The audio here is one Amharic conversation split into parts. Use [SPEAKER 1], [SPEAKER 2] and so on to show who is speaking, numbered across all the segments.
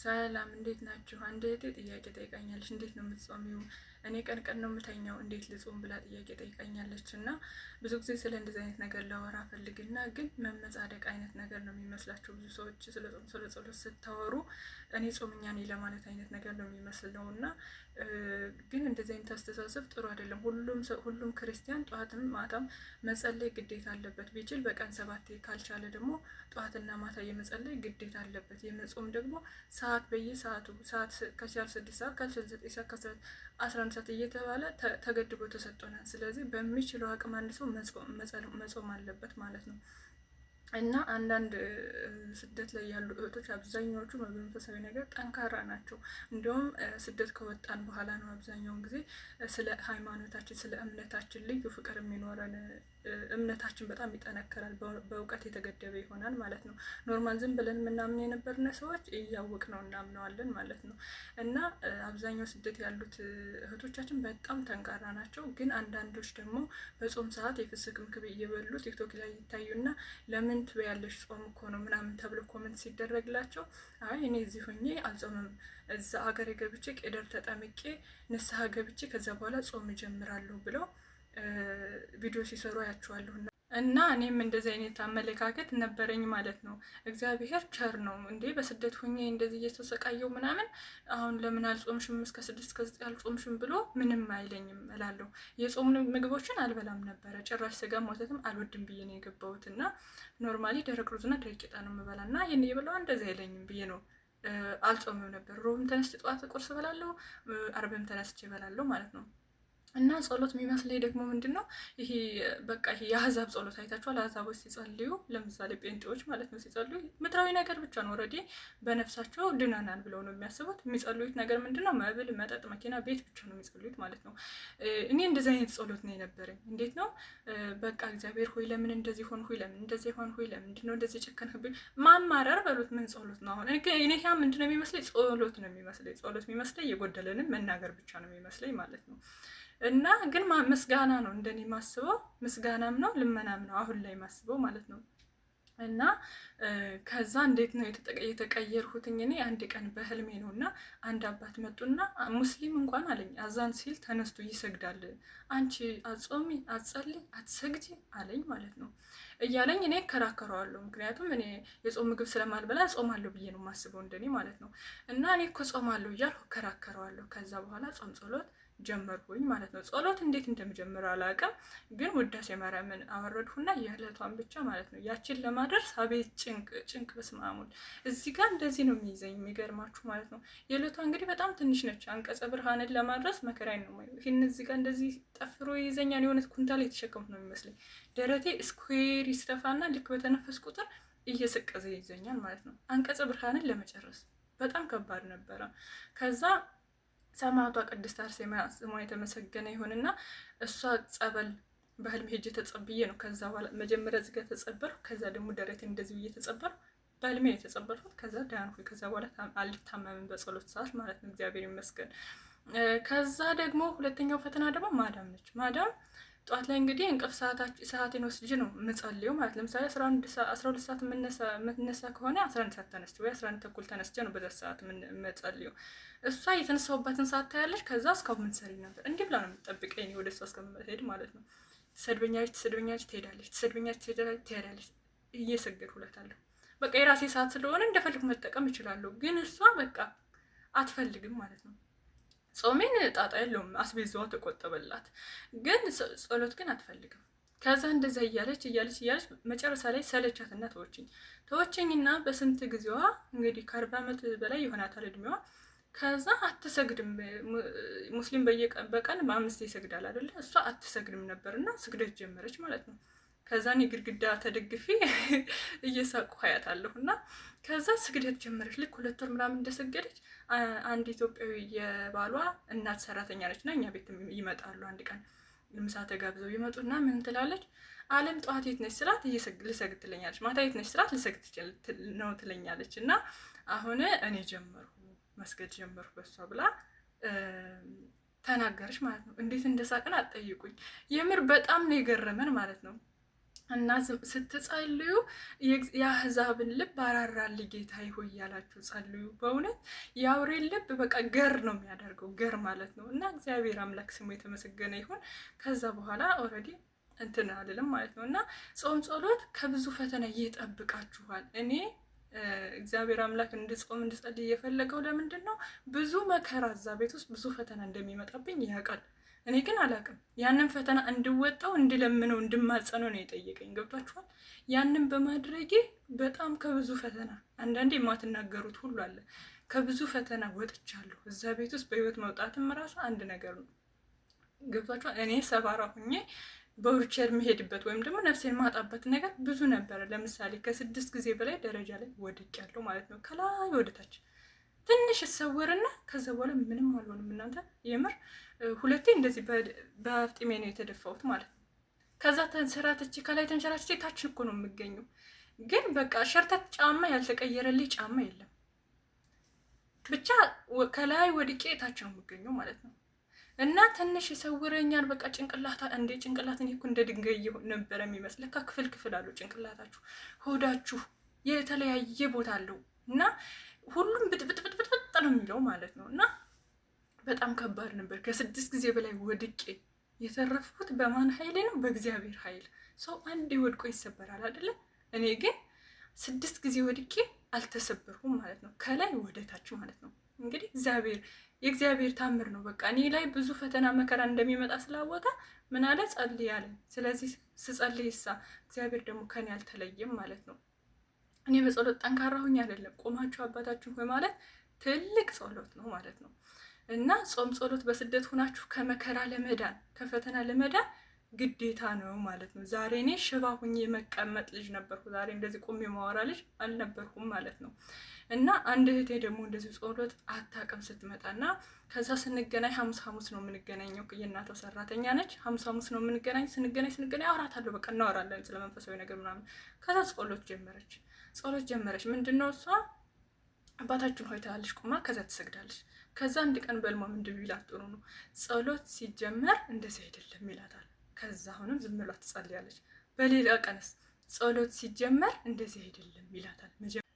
[SPEAKER 1] ሰላም እንዴት ናችሁ? አንድ እህቴ ጥያቄ ጠይቃኛለች። እንዴት ነው የምትጾሚው? እኔ ቀን ቀን ነው የምተኛው፣ እንዴት ልጾም ብላ ጥያቄ ጠይቃኛለች። እና ብዙ ጊዜ ስለ እንደዚህ አይነት ነገር ላወራ ፈልግና ግን መመጻደቅ አይነት ነገር ነው የሚመስላቸው ብዙ ሰዎች ስለ ጾም ስለ ጸሎት ስታወሩ እኔ ጾምኛ ነኝ ለማለት አይነት ነገር ነው የሚመስለው። እና ግን እንደዚህ አይነት አስተሳሰብ ጥሩ አይደለም። ሁሉም ክርስቲያን ጠዋትም ማታም መጸለይ ግዴታ አለበት። ቢችል በቀን 7 ካልቻለ ደግሞ ጠዋትና ማታ የመጸለይ ግዴታ አለበት። የመጾም ደግሞ ሰዓት በየሰዓቱ ሰዓት ከቻል 6 ሰዓት ካልቻል 9 ሰዓት ከ 11 ሰዓት እየተባለ ተገድቦ ተሰጥቶናል። ስለዚህ በሚችለው አቅም አንድ ሰው መጾም አለበት ማለት ነው። እና አንዳንድ ስደት ላይ ያሉ እህቶች አብዛኛዎቹ በመንፈሳዊ ነገር ጠንካራ ናቸው። እንዲሁም ስደት ከወጣን በኋላ ነው አብዛኛውን ጊዜ ስለ ሃይማኖታችን ስለ እምነታችን ልዩ ፍቅር የሚኖረን። እምነታችን በጣም ይጠነከራል፣ በእውቀት የተገደበ ይሆናል ማለት ነው። ኖርማል ዝም ብለን ምናምን የነበርነ ሰዎች እያወቅ ነው እናምነዋለን ማለት ነው። እና አብዛኛው ስደት ያሉት እህቶቻችን በጣም ጠንካራ ናቸው። ግን አንዳንዶች ደግሞ በጾም ሰዓት የፍስክ ምግብ እየበሉ ቲክቶክ ላይ ይታዩና ለምን ትበያለሽ ጾም እኮ ነው ምናምን ተብሎ ኮመንት ሲደረግላቸው አይ እኔ እዚህ ሆኜ አልጾምም፣ እዛ ሀገር ገብቼ ቄደር ተጠምቄ ንስሐ ገብቼ ከዛ በኋላ ጾም እጀምራለሁ ብለው ቪዲዮ ሲሰሩ አያቸዋለሁ። እና እኔም እንደዚህ አይነት አመለካከት ነበረኝ ማለት ነው። እግዚአብሔር ቸር ነው እንዴ በስደት ሆኜ እንደዚህ እየተሰቃየው ምናምን አሁን ለምን አልጾምሽም እስከ 6 እስከ 9 አልጾምሽም ብሎ ምንም አይለኝም እላለሁ። የጾም ምግቦችን አልበላም ነበረ፣ ጭራሽ ስጋም ወተትም አልወድም ብዬ ነው የገባሁት። እና ኖርማሊ ደረቅ ሩዝና ደረቅ ቂጣ ነው የምበላ እና ይሄን እየበላሁ እንደዚህ አይለኝም ብዬ ነው አልጾምም ነበር። ሮብም ተነስቼ ጠዋት ቁርስ እበላለሁ፣ አርብም ተነስቼ እበላለሁ ማለት ነው። እና ጸሎት የሚመስለኝ ደግሞ ምንድን ነው ይሄ በቃ ይሄ የአህዛብ ጸሎት አይታችኋል። አህዛቦች ሲጸልዩ ለምሳሌ ጴንጤዎች ማለት ነው ሲጸልዩ ምድራዊ ነገር ብቻ ነው ኦልሬዲ በነፍሳቸው ድነናል ብለው ነው የሚያስቡት። የሚጸልዩት ነገር ምንድን ነው መብል፣ መጠጥ፣ መኪና፣ ቤት ብቻ ነው የሚጸልዩት ማለት ነው። እኔ እንደዚህ አይነት ጸሎት ነው የነበረኝ። እንዴት ነው በቃ እግዚአብሔር ሆይ ለምን እንደዚህ ሆን ሆይ ለምን እንደዚህ ሆን ሆይ ለምን ምንድን ነው እንደዚህ ጨከንክብኝ ማማረር በሉት ምን ጸሎት ነው አሁን እኔ ያ ምንድን ነው የሚመስለኝ ጸሎት ነው የሚመስለኝ። ጸሎት የሚመስለኝ የጎደለንን መናገር ብቻ ነው የሚመስለኝ ማለት ነው። እና ግን ምስጋና ነው እንደኔ ማስበው፣ ምስጋናም ነው ልመናም ነው አሁን ላይ ማስበው ማለት ነው። እና ከዛ እንዴት ነው የተቀየርኩትኝ? እኔ አንድ ቀን በህልሜ ነው እና አንድ አባት መጡና ሙስሊም እንኳን አለኝ አዛን ሲል ተነስቶ ይሰግዳል፣ አንቺ አጾሚ አትጸልይ አትሰግጂ አለኝ ማለት ነው። እያለኝ እኔ እከራከረዋለሁ። ምክንያቱም እኔ የጾም ምግብ ስለማልበላ ጾማለሁ ብዬ ነው ማስበው እንደኔ ማለት ነው። እና እኔ እኮ ጾማለሁ እያልኩ እከራከረዋለሁ። ከዛ በኋላ ጾም ጸሎት ጀመርኩኝ ማለት ነው። ጸሎት እንዴት እንደምጀምር አላውቅም፣ ግን ውዳሴ ማርያምን አወረድኩና የዕለቷን ብቻ ማለት ነው ያችን ለማድረስ አቤት ጭንቅ በስማሙል እዚህ ጋር እንደዚህ ነው የሚይዘኝ የሚገርማችሁ ማለት ነው። የዕለቷ እንግዲህ በጣም ትንሽ ነች። አንቀጸ ብርሃንን ለማድረስ መከራኝ ነው። ይህን እዚህ ጋር እንደዚህ ጠፍሮ ይይዘኛል። የሆነ ኩንታል የተሸከሙት ነው የሚመስለኝ። ደረቴ ስኩዌር ይስተፋና ልክ በተነፈስ ቁጥር እየሰቀዘ ይይዘኛል ማለት ነው። አንቀጸ ብርሃንን ለመጨረስ በጣም ከባድ ነበረ። ከዛ ሰማዕቷ ቅድስት አርሴማ ስሟ የተመሰገነ ይሁንና እሷ ጸበል በህልም ሄጄ ተጸብዬ ነው። ከዛ በኋላ መጀመሪያ እዚህ ጋር ተጸበልኩ። ከዛ ደግሞ ደረቴን እንደዚህ እየተጸበልኩ በህልሜ ነው የተጸበልኩት። ከዛ ዳንኩ። ከዛ በኋላ አልታመምም በጸሎት ሰዓት ማለት ነው። እግዚአብሔር ይመስገን። ከዛ ደግሞ ሁለተኛው ፈተና ደግሞ ማዳም ነች። ማዳም ጠዋት ላይ እንግዲህ እንቅልፍ ሰዓቴን ወስጄ ነው የምጸልየው ማለት ለምሳሌ 12 ሰዓት የምትነሳ ከሆነ 11 ሰዓት ተነስቼ ወይ 11 ተኩል ተነስቼ ነው በዛ ሰዓት የምጸልየው። እሷ የተነሳሁበትን ሰዓት ታያለች። ከዛ እስካሁን ምን ትሰሪ ነበር እንዲህ ብላ ነው የምትጠብቀኝ ወደ እሷ እስከምሄድ ማለት ነው። ትሰድበኛለች ትሄዳለች፣ ትሄዳለች። እየሰገድኩላታለሁ። በቃ የራሴ ሰዓት ስለሆነ እንደፈልግ መጠቀም እችላለሁ። ግን እሷ በቃ አትፈልግም ማለት ነው። ጾሜን ጣጣ የለውም፣ አስቤዛዋ ተቆጠበላት። ግን ጸሎት ግን አትፈልግም። ከዛ እንደዛ እያለች መጨረሻ ላይ ሰለቻትና ተወችኝና በስንት ጊዜዋ እንግዲህ ከ40 ዓመት በላይ ይሆናታል እድሜዋ። ከዛ አትሰግድም። ሙስሊም በቀን 5 ይሰግዳል አይደለ? እሷ አትሰግድም ነበርና ስግደት ጀመረች ማለት ነው። ከዛ እኔ ግድግዳ ተደግፌ እየሳቁ ሀያታለሁ። እና ከዛ ስግደት ጀመረች። ልክ 2 ወር ምናምን እንደሰገደች አንድ ኢትዮጵያዊ የባሏ እናት ሰራተኛ ነች እና እኛ ቤት ይመጣሉ። አንድ ቀን ምሳ ተጋብዘው ይመጡና ምን ትላለች? አለም ጠዋት የት ነች ስላት ልሰግድ ትለኛለች። ማታ የት ነች ስላት ልሰግድ ነው ትለኛለች። እና አሁን እኔ መስገድ ጀመርኩ በሷ ብላ ተናገረች ማለት ነው። እንዴት እንደሳቅን አትጠይቁኝ። የምር በጣም ነው የገረመን ማለት ነው። እና ስትጸልዩ የአህዛብን ልብ አራራልኝ ጌታዬ ሆይ እያላችሁ ጸልዩ። በእውነት የአውሬን ልብ በቃ ገር ነው የሚያደርገው፣ ገር ማለት ነው። እና እግዚአብሔር አምላክ ስሙ የተመሰገነ ይሁን። ከዛ በኋላ ኦልሬዲ እንትን አልልም ማለት ነው። እና ጾም ጸሎት ከብዙ ፈተና ይጠብቃችኋል። እኔ እግዚአብሔር አምላክ እንድጾም እንድጸልይ የፈለገው ለምንድን ነው? ብዙ መከራ እዛ ቤት ውስጥ ብዙ ፈተና እንደሚመጣብኝ ያውቃል። እኔ ግን አላውቅም። ያንን ፈተና እንድወጣው እንድለምነው እንድማጸነው ነው የጠየቀኝ። ገብቷችኋል? ያንን በማድረጌ በጣም ከብዙ ፈተና አንዳንዴ የማትናገሩት ሁሉ አለ። ከብዙ ፈተና ወጥቻለሁ። እዛ ቤት ውስጥ በህይወት መውጣትም ራሱ አንድ ነገር ነው። ገብቷችኋል? እኔ ሰባራ ሁኜ በዊልቸር የሚሄድበት ወይም ደግሞ ነፍሴን ማጣበት ነገር ብዙ ነበረ። ለምሳሌ ከ6 ጊዜ በላይ ደረጃ ላይ ወድቄያለሁ ማለት ነው። ከላይ ወደታች ትንሽ እሰወርና ከዛ በኋላ ምንም አልሆንም። እናንተ የምር 2 እንደዚህ በአፍጢሜ ነው የተደፋሁት ማለት ነው። ከዛ ተንሰራትቼ ከላይ ተንሸራትቼ ታች እኮ ነው የምገኘው። ግን በቃ ሸርተት ጫማ ያልተቀየረልኝ ጫማ የለም። ብቻ ከላይ ወድቄ ታች ነው የምገኘው ማለት ነው። እና ትንሽ ይሰውረኛል። በቃ ጭንቅላት እኔ እኮ እንደ ድንጋይ ነበር የሚመስል። ለካ ክፍል ክፍል አለው ጭንቅላታችሁ፣ ሆዳችሁ የተለያየ ቦታ አለው እና ሁሉም ብጥብጥብጥብጥ ነው የሚለው ማለት ነው። እና በጣም ከባድ ነበር። ከ6 ጊዜ በላይ ወድቄ የተረፍኩት በማን ኃይል ነው? በእግዚአብሔር ኃይል። ሰው አንዴ ወድቆ ይሰበራል አይደለ? እኔ ግን 6 ጊዜ ወድቄ አልተሰበርኩም ማለት ነው። ከላይ ወደታች ማለት ነው። እንግዲህ የእግዚአብሔር ታምር ነው። በቃ እኔ ላይ ብዙ ፈተና መከራ እንደሚመጣ ስላወቀ ምን አለ? ጸልይ አለ። ስለዚህ ስጸልይሳ እግዚአብሔር ደግሞ ከኔ አልተለየም ማለት ነው። እኔ በጸሎት ጠንካራ ሁኝ አይደለም፣ ቆማችሁ አባታችሁ ሆይ ማለት ትልቅ ጸሎት ነው ማለት ነው። እና ጾም ጸሎት በስደት ሆናችሁ ከመከራ ለመዳን ከፈተና ለመዳን ግዴታ ነው ማለት ነው። ዛሬ እኔ ሽባ ሁኝ የመቀመጥ ልጅ ነበርኩ። ዛሬ እንደዚህ ቆሜ የማወራ ልጅ አልነበርኩም ማለት ነው። እና አንድ እህቴ ደግሞ እንደዚህ ጸሎት አታውቅም ስትመጣና ከዛ ስንገናኝ ሐሙስ ነው የምንገናኘው። የእናቷ ሰራተኛ ነች። ሐሙስ ነው የምንገናኝ። ስንገናኝ አወራታለሁ። በቃ እናወራለን ስለ መንፈሳዊ ነገር ምናምን። ከዛ ጸሎት ጀመረች። ምንድነው እሷ አባታችን ሆይ ትላለች ቁማ፣ ከዛ ትሰግዳለች። ከዛ አንድ ቀን በልሟ ምንድን ይላት ጥሩ ነው ጸሎት ሲጀመር እንደዚህ አይደለም ይላታል። ከዛ አሁንም ዝም ብላ ትጸልያለች። በሌላ ቀንስ ጸሎት ሲጀመር እንደዚህ አይደለም ይላታል።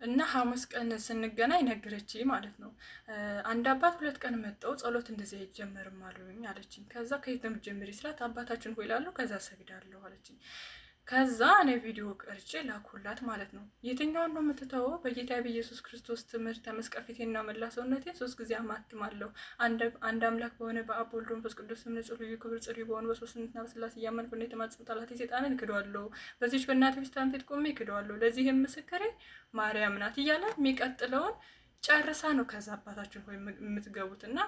[SPEAKER 1] እና ሐሙስ ቀን ስንገናኝ ነገረች ማለት ነው። አንድ አባት 2 ቀን መጣው ጸሎት እንደዚህ አይጀመርም አሉኝ አለችኝ። ከዛ ከየት ነው የምትጀምሪ ስላት አባታችን ሆይ እላለሁ ከዛ ሰግዳለሁ አለችኝ። ከዛ እኔ ቪዲዮ ቀርጬ ላኩላት ማለት ነው። የትኛውን ነው የምትተወው? በጌታ በኢየሱስ ክርስቶስ ትምህርት ተመስቀል ፊቴና መላ ሰውነቴን 3 ጊዜ አማትማለሁ። አንድ አምላክ በሆነ በአብ ወልድ መንፈስ ቅዱስ ስም ንጹሕ ልዩ ክብር ጽሪ በሆነ በሶስትነትና በሥላሴ እያመንኩ እና የተማጸንኩ ጠላቴ ሰይጣንን እክደዋለሁ። በዚህች በእናቴ ቤዛዊት ፊት ቆሜ እክደዋለሁ። ለዚህም ምስክሬ ማርያም ናት እያለ የሚቀጥለውን ጨርሳ ነው ከዛ አባታችን ሆይ የምትገቡትና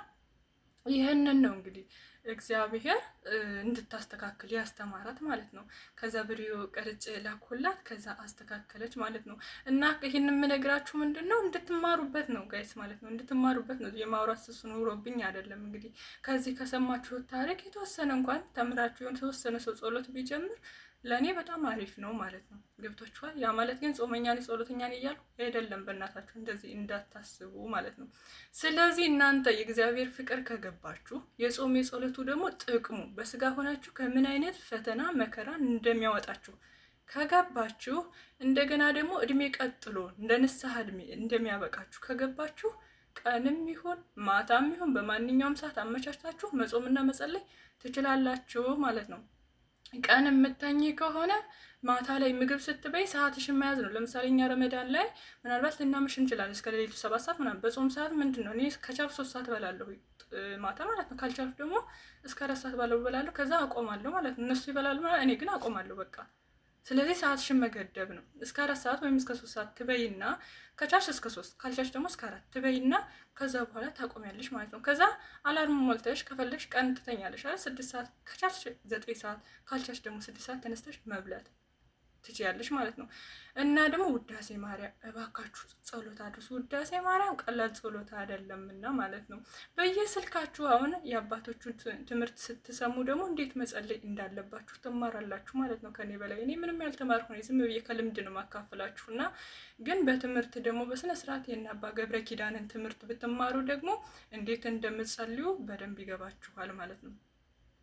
[SPEAKER 1] ይህንን ነው እንግዲህ እግዚአብሔር እንድታስተካክል ያስተማራት ማለት ነው። ከዛ ቪዲዮ ቀርጬ ላኩላት፣ ከዛ አስተካከለች ማለት ነው። እና ይህን የምነግራችሁ ምንድነው እንድትማሩበት ነው ጋይስ ማለት ነው። እንድትማሩበት ነው። የማውራት ስሱ ኑሮብኝ አይደለም። እንግዲህ ከዚህ ከሰማችሁት ታሪክ የተወሰነ እንኳን ተምራችሁ የሆነ የተወሰነ ሰው ጸሎት ቢጀምር ለእኔ በጣም አሪፍ ነው ማለት ነው። ገብቷችኋል? ያ ማለት ግን ጾመኛ ነኝ ጸሎተኛ ነኝ እያልኩ አይደለም። በእናታችሁ እንደዚህ እንዳታስቡ ማለት ነው። ስለዚህ እናንተ የእግዚአብሔር ፍቅር ከገባችሁ የጾም የጸሎቱ ደግሞ ጥቅሙ በስጋ ሆናችሁ ከምን አይነት ፈተና መከራ እንደሚያወጣችሁ ከገባችሁ፣ እንደገና ደግሞ እድሜ ቀጥሎ እንደ ንስሐ እድሜ እንደሚያበቃችሁ ከገባችሁ ቀንም ይሁን ማታም ይሁን በማንኛውም ሰዓት አመቻችታችሁ መጾምና መጸለይ ትችላላችሁ ማለት ነው። ቀን የምተኝ ከሆነ ማታ ላይ ምግብ ስትበይ ሰዓትሽን መያዝ ነው። ለምሳሌ እኛ ረመዳን ላይ ምናልባት ልናመሽ እንችላለን እስከ ሌሊቱ 7 ሰዓት ምናምን። በጾም ሰዓት ምንድን ነው እኔ ከቻልኩ 3 ሰዓት በላለሁ ማታ ማለት ነው። ካልቻልኩ ደግሞ እስከ 4 ሰዓት ባለው በላለሁ። ከዛ አቆማለሁ ማለት ነው። እነሱ ይበላሉ ማለት እኔ ግን አቆማለሁ በቃ። ስለዚህ ሰዓትሽን መገደብ ነው። እስከ 4 ሰዓት ወይም እስከ 3 ሰዓት ትበይና ከቻልሽ እስከ 3 ካልቻልሽ ደግሞ እስከ 4 ትበይና ከዛ በኋላ ታቆሚያለሽ ማለት ነው። ከዛ አላርም ሞልተሽ ከፈለሽ ቀን ትተኛለሽ አይደል? 6 ሰዓት ከቻልሽ 9 ሰዓት ካልቻልሽ ደግሞ 6 ሰዓት ተነስተሽ መብላት ትችያለሽ ማለት ነው። እና ደግሞ ውዳሴ ማርያም እባካችሁ ጸሎት አድርሱ። ውዳሴ ማርያም ቀላል ጸሎት አይደለምና ማለት ነው። በየስልካችሁ አሁን የአባቶቹን ትምህርት ስትሰሙ ደግሞ እንዴት መጸለይ እንዳለባችሁ ትማራላችሁ ማለት ነው። ከኔ በላይ እኔ ምንም ያልተማርኩ ነኝ። ዝም ብዬ ከልምድ ነው ማካፈላችሁ። እና ግን በትምህርት ደግሞ በስነ ስርዓት የአባ ገብረ ኪዳንን ትምህርት ብትማሩ ደግሞ እንዴት እንደምትጸልዩ በደንብ ይገባችኋል ማለት ነው።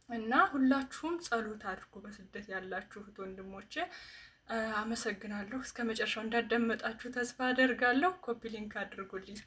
[SPEAKER 1] እና ሁላችሁም ጸሎት አድርጉ፣ በስደት ያላችሁ እህት ወንድሞቼ። አመሰግናለሁ። እስከ መጨረሻው እንዳዳመጣችሁ ተስፋ አደርጋለሁ። ኮፒ ሊንክ አድርጉልኝ።